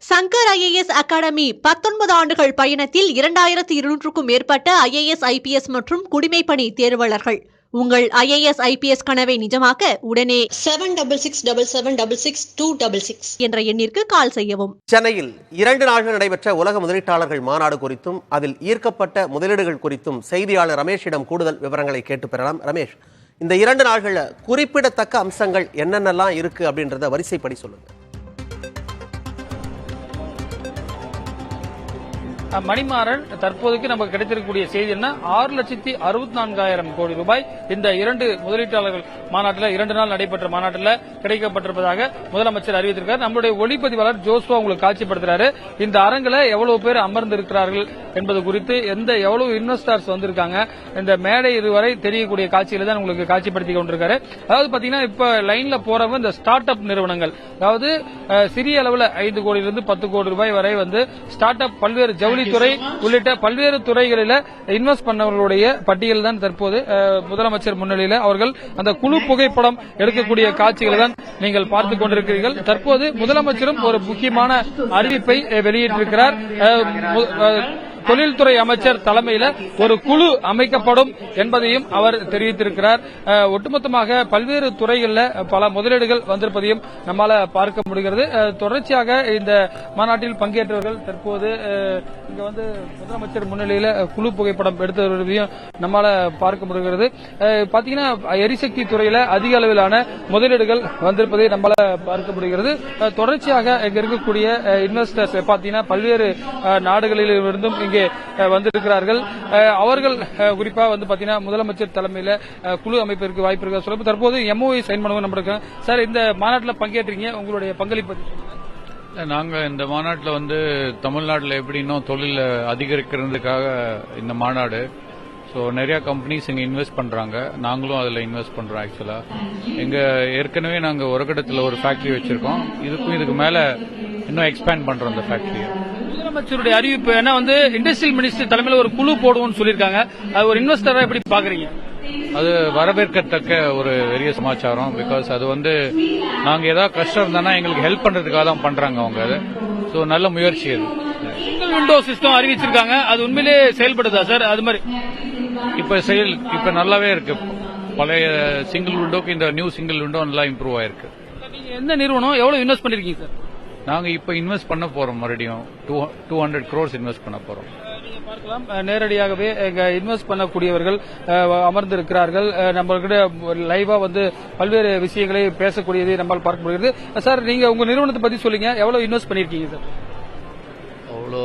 Shankar IAS academy 19 ஆண்டுகள் பயணத்தில் 2200க்கும் மேற்பட்ட IAS IPS மற்றும் குடிமைப்பணி தேர்வாளர்கள். உங்கள் IAS IPS கனவை நிஜமாக்க உடனே 7677666266 என்ற எண்ணிற்கு கால் செய்யவும். சென்னையில் 2 நாட்கள் நடைபெற்ற உலக முதலீட்டாளர்கள் மாநாடு குறித்தும் அதில் ஈர்க்கப்பட்ட முதலீடுகள் குறித்தும் செய்தியாளர் ரமேஷிடம் கூடுதல் விவரங்களை கேட்டு பெறலாம். ரமேஷ், இந்த 2 நாட்களில் குறிப்பிடத்தக்க அம்சங்கள் என்னென்னலாம் இருக்கு அப்படின்றத வரிசைப்படி சொல்லுங்க. மணிமாறன், தற்போதைக்கு நமக்கு கிடைத்திருக்கக்கூடிய செய்தி என்ன, 6,64,000 கோடி ரூபாய் இந்த 2 முதலீட்டாளர்கள் மாநாட்டில் 2 நாள் நடைபெற்ற மாநாட்டில் கிடைக்கப்பட்டிருப்பதாக முதலமைச்சர் அறிவித்திருக்கார். நம்மளுடைய ஒளிப்பதிவாளர் ஜோஸ்வா உங்களுக்கு காட்சிப்படுத்துறாரு. இந்த அரங்கில் எவ்வளவு பேர் அமர்ந்து இருக்கிறார்கள் என்பது குறித்து, எவ்வளவு இன்வெஸ்டர்ஸ் வந்திருக்காங்க, இந்த மேடை இதுவரை தெரியக்கூடிய காட்சியில தான் உங்களுக்கு காட்சிப்படுத்தி கொண்டிருக்காரு. அதாவது பாத்தீங்கன்னா இப்ப லைன்ல போறவங்க இந்த ஸ்டார்ட் அப் நிறுவனங்கள், அதாவது சிறிய அளவில் 5 கோடியிலிருந்து 10 கோடி ரூபாய் வரை வந்து ஸ்டார்ட் அப், பல்வேறு ஜவுளி துறை உள்ளிட்ட பல்வேறு துறைகளில் இன்வெஸ்ட் பண்ணவர்களுடைய பட்டியல் தான் தற்போது முதலமைச்சர் முன்னிலையில் அவர்கள் அந்த குழு புகைப்படம் எடுக்கக்கூடிய காட்சிகளை தான் நீங்கள் பார்த்துக் கொண்டிருக்கிறீர்கள். தற்போது முதலமைச்சரும் ஒரு முக்கியமான அறிவிப்பை வெளியிட்டிருக்கிறார். தொழில்துறை அமைச்சர் தலைமையில் ஒரு குழு அமைக்கப்படும் என்பதையும் அவர் தெரிவித்திருக்கிறார். ஒட்டுமொத்தமாக பல்வேறு துறைகளில் பல முதலீடுகள் வந்திருப்பதையும் நம்மால பார்க்க முடிகிறது. தொடர்ச்சியாக இந்த மாநாட்டில் பங்கேற்றவர்கள் தற்போது இங்க வந்து முதலமைச்சர் முன்னிலையில் குழு புகைப்படம் எடுத்து வருவதையும் நம்மால பார்க்க முடிகிறது. பாத்தீங்கன்னா எரிசக்தி துறையில அதிக அளவிலான முதலீடுகள் வந்திருப்பதை நம்மால பார்க்க முடிகிறது. தொடர்ச்சியாக இங்க இருக்கக்கூடிய இன்வெஸ்டர்ஸ் பாத்தீங்கன்னா பல்வேறு நாடுகளில் இருந்தும் வந்திருக்கிறார்கள். அவர்கள் குறிப்பா வந்து பாத்தீங்கன்னா முதலமைச்சர் தலைமையில குழு அமைப்பிற்கு வாய்ப்பு இருக்க சொல்ல தற்போது MOU சைன் பண்ணுவோம். நம்ம சார், இந்த மாநாட்டில் பங்கேற்றீங்க, உங்களுடைய பங்களிப்பு? நாங்க இந்த மாநாட்டில் வந்து தமிழ்நாட்டில் எப்படி இன்னும் தொழில் அதிகரிக்கிறதுக்காக இந்த மாநாடு. ஸோ நிறைய கம்பெனிஸ் இங்கே இன்வெஸ்ட் பண்றாங்க, நாங்களும் அதில் இன்வெஸ்ட் பண்றோம். ஆக்சுவலா எங்க ஏற்கனவே நாங்கள் ஒரு இடத்துல ஒரு ஃபேக்டரி வச்சிருக்கோம், இதுக்கு மேல இன்னும் எக்ஸ்பேண்ட் பண்றோம் அந்த ஃபேக்டரியை. முதலமைச்சருடைய அறிவிப்பு என்ன வந்து இண்டஸ்ட்ரியல் மினிஸ்டர் தலைமையில் ஒரு குழு போடுவோம்னு சொல்லியிருக்காங்க. அது ஒரு இன்வெஸ்டரா எப்படி பாக்குறீங்க? அது வரவேற்கத்தக்க ஒரு பெரிய சமாச்சாரம். பிகாஸ் அது வந்து நாங்க ஏதாவது கஷ்டம் இருந்தா எங்களுக்கு ஹெல்ப் பண்றதுக்காக தான் பண்றாங்க அவங்க. அது ஸோ நல்ல முயற்சி. அது சிங்கிள் விண்டோ சிஸ்டம் அறிவிச்சிருக்காங்க, அது உண்மையிலே செயல்படுதா சார்? அது மாதிரி இப்ப நல்லாவே இருக்கு. பழைய சிங்கிள் விண்டோக்கு இந்த நியூ சிங்கிள் விண்டோ நல்லா இம்ப்ரூவ் ஆயிருக்கு. நீங்க எந்த நிறுவனம் எவ்வளவு இன்வெஸ்ட் பண்ணிருக்கீங்க சார்? நாங்க இப்ப இன்வெஸ்ட் பண்ண போறோம், மறுபடியும் 200 crores இன்வெஸ்ட் பண்ண போறோம். பார்க்கலாம், நேரடியாகவே இன்வெஸ்ட் பண்ணக்கூடியவர்கள் அமர்ந்திருக்கிறார்கள். நம்மகிட்ட லைவா வந்து பல்வேறு விஷயங்களை பேசக்கூடியதை நம்மால் பார்க்க முடிகிறது. சார், நீங்க உங்க நிறுவனத்தை பத்தி சொல்லுங்க, எவ்வளவு இன்வெஸ்ட் பண்ணிருக்கீங்க சார்? அவ்வளோ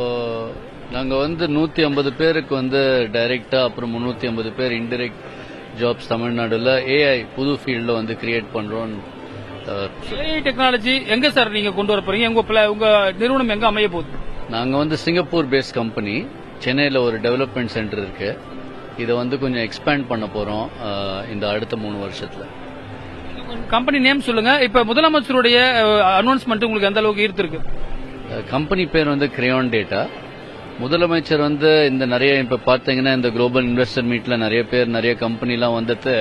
நாங்க வந்து 150 பேருக்கு வந்து டைரக்டா, அப்புறம் 350 பேர் இன்டைரக்ட் ஜாப்ஸ் தமிழ்நாடுல AI புது ஃபீல்ட்ல வந்து கிரியேட் பண்றோம். AI டெக்னாலஜி எங்க சார் நீங்க கொண்டு வர போறீங்க? உங்க நிறுவனம் எங்க அமைய போகுது? நாங்க வந்து சிங்கப்பூர் பேஸ்ட் கம்பெனி, சென்னையில ஒரு டெவலப்மெண்ட் சென்டர் இருக்கு. இதை வந்து கொஞ்சம் எக்ஸ்பேண்ட் பண்ண போறோம் இந்த அடுத்த 3 வருஷத்துல. கம்பெனி நேம் சொல்லுங்க. இப்ப முதலமைச்சருடைய அனௌன்ஸ்மெண்ட் உங்களுக்கு எந்த அளவுக்கு ஈர்த்திருக்கு? கம்பெனி பேர் வந்து கிரேயான் டேட்டா. முதலமைச்சர் வந்து இந்த நிறைய இப்ப பாத்தீங்கன்னா இந்த குளோபல் இன்வெஸ்டர் மீட்ல நிறைய பேர், நிறைய கம்பெனி எல்லாம் வந்துட்டு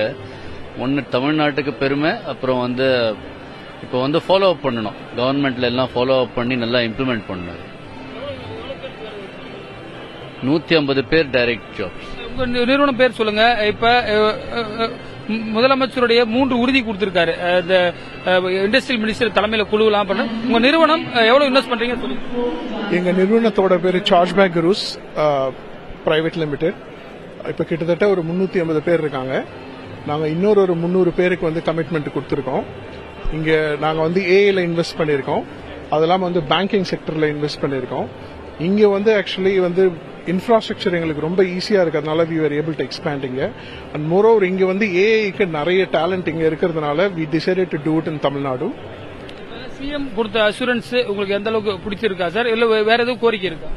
ஒன்னு தமிழ்நாட்டுக்கு பெருமை, அப்புறம் வந்து இப்ப வந்து ஃபாலோ அப் பண்ணணும், கவர்மெண்ட்ல எல்லாம் ஃபாலோ அப் பண்ணி நல்லா இம்ப்ளிமெண்ட் பண்ணணும். 150 பேர் டைரக்ட் ஜாப்ஸ். உங்க நிறுவனம் பேர் சொல்லுங்க. இப்ப முதலமைச்சருடைய 3 உறுதி கொடுத்திருக்காரு, இந்த இண்டஸ்ட்ரியல் மினிஸ்டர் தலைமையில குழு எல்லாம் பண்ண. உங்க நிறுவனம் எவ்வளவு இன்வெஸ்ட் பண்றீங்க சொல்லுங்க. எங்க நிறுவனத்தோட பேரு சார்ஜ்பேக் குரூஸ் பிரைவேட் லிமிடெட். இப்ப கிட்டத்தட்ட ஒரு 350 பேர் இருக்காங்க. நாங்க இன்னொரு 300 பேருக்கு வந்து கமிட்மெண்ட் கொடுத்திருக்கோம். இங்க நாங்க வந்து ஏஐல இன்வெஸ்ட் பண்ணிருக்கோம், அதெல்லாம் வந்து பேங்கிங் செக்டர்ல இன்வெஸ்ட் பண்ணிருக்கோம். இங்க வந்து ஆக்சுவலி வந்து இன்ஃப்ராஸ்ட்ரக்சர் எங்களுக்கு ரொம்ப ஈஸியா இருக்கிறதுனால we were able to expand இங்க. அண்ட் மோரோவர் இங்க வந்து ஏஐக்கு நிறைய டேலண்ட் இங்க இருக்கிறதுனால we decided to do it in Tamil Nadu. CM கொடுத்த அசூரன்ஸ் உங்களுக்கு எந்த அளவுக்கு பிடிச்சிருக்கா சார்? இல்ல வேற எதுவும் கோரிக்கை இருக்கா?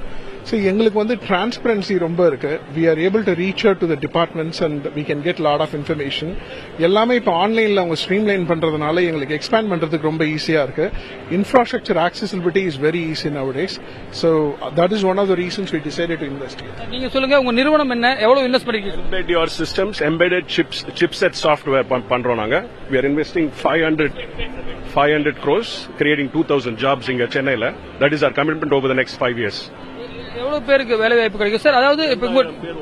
ஸோ எங்களுக்கு வந்து டிரான்ஸ்பரன்சி ரொம்ப இருக்கு. We are able to reach out to the departments and we can get lot of information. எல்லாமே இப்போ ஆன்லைனில் அவங்க ஸ்ட்ரீம்லைன் பண்ணுறதுனால எங்களுக்கு எக்ஸ்பேண்ட் பண்ணுறதுக்கு ரொம்ப ஈஸியாக இருக்கு. Infrastructure accessibility is very easy nowadays. So that is one of the reasons we decided to invest here. நீங்க சொல்லுங்க, உங்க நிறுவனம் என்ன, எவ்வளவு இன்வெஸ்ட் பண்ணிருக்கீங்க? Embed your systems, embedded chipset software பண்றோம் நாங்க. We are investing 500 crores, creating 2,000 jobs in Chennai. That is our commitment over the next 5 years. எவ்வளவு பேருக்கு வேலை வாய்ப்பு கிடைக்கும் சார்? அதாவது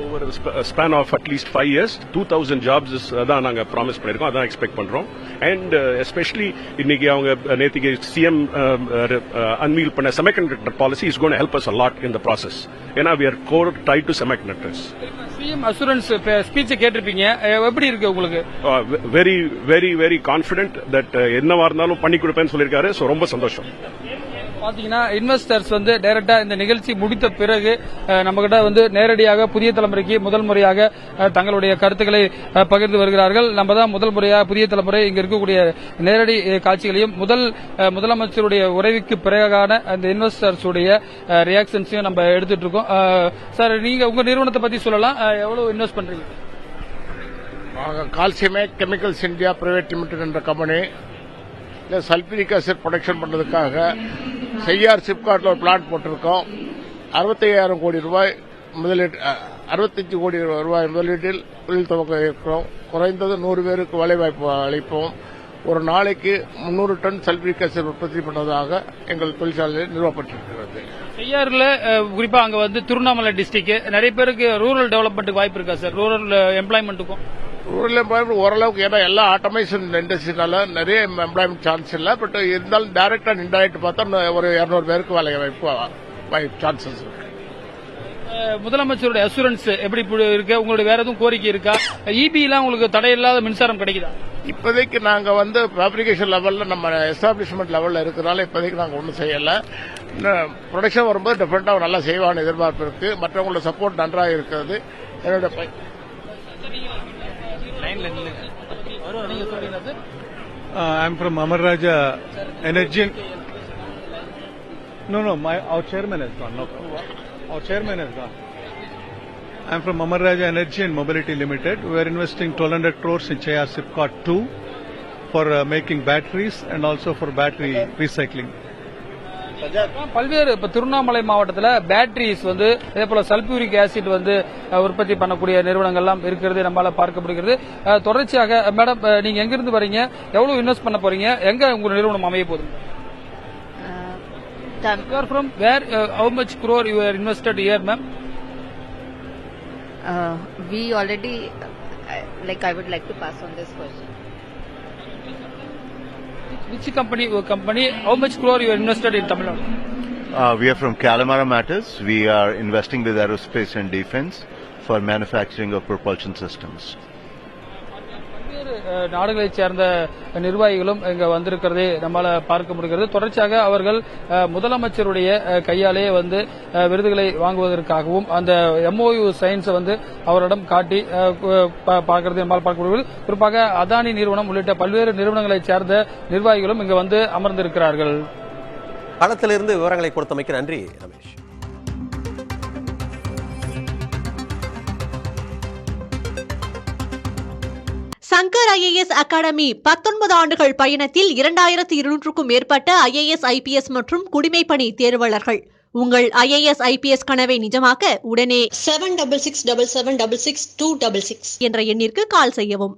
over a span of at least 5 years 2,000 jobs அதான் நாங்க ப்ராமிஸ் பண்ணிருக்கோம், அதான் எக்ஸ்பெக்ட் பண்றோம். அண்ட் எஸ்பெஷலி இன்னைக்கு அவங்க நேத்திக்கு சிஎம் அன்வீல் பண்ண semiconductor policy is going to help us a lot in the process. ஏன்னா we are core tied to semiconductors. CM assurance speech கேட்டிருப்பீங்க, எப்படி இருக்கு உங்களுக்கு? Very very very confident that என்னவா இருந்தாலும் பண்ணி கொடுப்பேன்னு சொல்லியிருக்காரு. ஸோ ரொம்ப சந்தோஷம். பாத்தீங்கன்னா இன்வெஸ்டர்ஸ் வந்து டைரக்டா இந்த நிகழ்ச்சி முடித்த பிறகு நம்ம கிட்ட வந்து நேரடியாக புதிய தலைமுறைக்கு முதல் முறையாக தங்களுடைய கருத்துக்களை பகிர்ந்து வருகிறார்கள். நம்ம தான் முதல் முறையாக புதிய தலைமுறை இங்க இருக்கக்கூடிய நேரடி காட்சிகளையும் முதலமைச்சருடைய உரைவுக்கு பிறகான அந்த இன்வெஸ்டர்ஸ் உடைய ரியாக்ஷன்ஸையும் நம்ம எடுத்துட்டு இருக்கோம். சார், நீங்க உங்க நிறுவனத்தை பத்தி சொல்லலாம், எவ்வளவு இன்வெஸ்ட் பண்றீங்க? கால்சியமேட் கெமிக்கல்ஸ் இந்தியா பிரைவேட் லிமிடெட் என்ற கம்பெனி சல்பூரிக் ஆசிட் ப்ரொடக்ஷன் பண்றதுக்காக செய்யார் சிப்காட்ல ஒரு பிளான்ட் போட்டிருக்கோம். 65,000 கோடி ரூபாய் முதலீடு, 65 கோடி ரூபாய் முதலீட்டில் தொழில் துவக்க இருக்கிறோம். குறைந்தது 100 பேருக்கு வேலைவாய்ப்பு அளிப்போம். ஒரு நாளைக்கு 300 டன் சல்பூரிக் ஆசிட் உற்பத்தி பண்ணுவதாக எங்கள் தொழிற்சாலையில் நிறுவப்பட்டிருக்கிறது. செய்யாறுல குறிப்பா அங்க வந்து திருவண்ணாமலை டிஸ்ட்ரிக்ட் நிறைய பேருக்கு ரூரல் டெவலப்மெண்ட்டுக்கு வாய்ப்பு இருக்கா சார்? ரூரல் எம்ப்ளாய்மெண்ட்டுக்கும் ரூரல் எம்ப்ளாய்மெண்ட் ஓரளவுக்கு, ஏன்னா எல்லா ஆட்டோமேஷன் இண்டஸ்ட்ரினால நிறைய எம்ப்ளாய்மெண்ட் சான்ஸ் இல்லை. பட் இருந்தாலும் டைரக்ட் அண்ட் இன்டைரக்ட் பார்த்தா ஒரு 200 பேருக்கு வேலை வாய்ப்பு சான்சஸ் இருக்கு. முதலமைச்சருடைய அசூரன்ஸ் எப்படி இருக்கு? உங்களுடைய வேற எதுவும் கோரிக்கை இருக்கா? இபி எல்லாம் உங்களுக்கு தடையில்லாத மின்சாரம் கிடைக்குதா? இப்போதைக்கு நாங்க வந்து ஃபேப்ரிகேஷன் லெவல்ல நம்ம எஸ்டாப்ளிஷ்மெண்ட் லெவல்ல இருக்கிறனால இப்போதைக்கு நாங்க ஒன்றும் செய்யல. ப்ரொடக்ஷன் வரும்போது டெஃபினட்டா நல்லா செய்வான எதிர்பார்ப்பு இருக்கு. மற்றவங்களோட சப்போர்ட் நன்றாக இருக்கிறது. என்னோட I'm from Amar Raja Energy. No, our chairman has gone. No, our chairman has gone. I'm from Amar Raja Energy and Mobility Limited. We are investing 1,200 crores in Cheyar Sipcot 2 for making batteries and also for battery recycling. பல்வேறு இப்ப திருவண்ணாமலை மாவட்டத்தில் batteries வந்து அதே போல sulphuric acid வந்து உற்பத்தி பண்ணக்கூடிய நிறுவனங்கள்லாம் இருக்கிறது நம்மளால பார்க்கப்படுகிறது. தொடர்ச்சியாக மேடம், நீங்க எங்க இருந்து வரீங்க, எவ்வளவு இன்வெஸ்ட் பண்ண போறீங்க, எங்க உங்க நிறுவனம் அமைய போகுது? You are from where? How much crore you are invested here, ma'am? We already, I would like to pass on this question. Which company? How much crore you are invested in Tamil Nadu? We are from Calamara Matters. We are investing with aerospace and defense for manufacturing of propulsion systems. நாடுகளைச் சேர்ந்த நிர்வாகிகளும் இங்க வந்திருக்கிறதே நம்மால பார்க்க முடிகிறது. தொடர்ச்சியாக அவர்கள் முதலமைச்சருடைய கையாலே வந்து விருதுகளை வாங்குவதற்காகவும் அந்த MOU சயின்ஸை வந்து அவரிடம் காட்டி பார்க்கிறது நம்மால் பார்க்க முடிகிறது. குறிப்பாக அதானி நிறுவனம் உள்ளிட்ட பல்வேறு நிறுவனங்களைச் சேர்ந்த நிர்வாகிகளும் இங்க வந்து அமர்ந்திருக்கிறார்கள். களத்திலிருந்து விவரங்களை கொடுத்தமைக்கு நன்றி ரமேஷ். சங்கர் IAS அகாடமி 19 ஆண்டுகள் பயணத்தில் 2200க்கும் மேற்பட்ட IAS IPS மற்றும் குடிமைப்பணி தேர்வாளர்கள். உங்கள் IAS IPS கனவை நிஜமாக்க உடனே 7667766266 என்ற எண்ணிற்கு கால் செய்யவும்.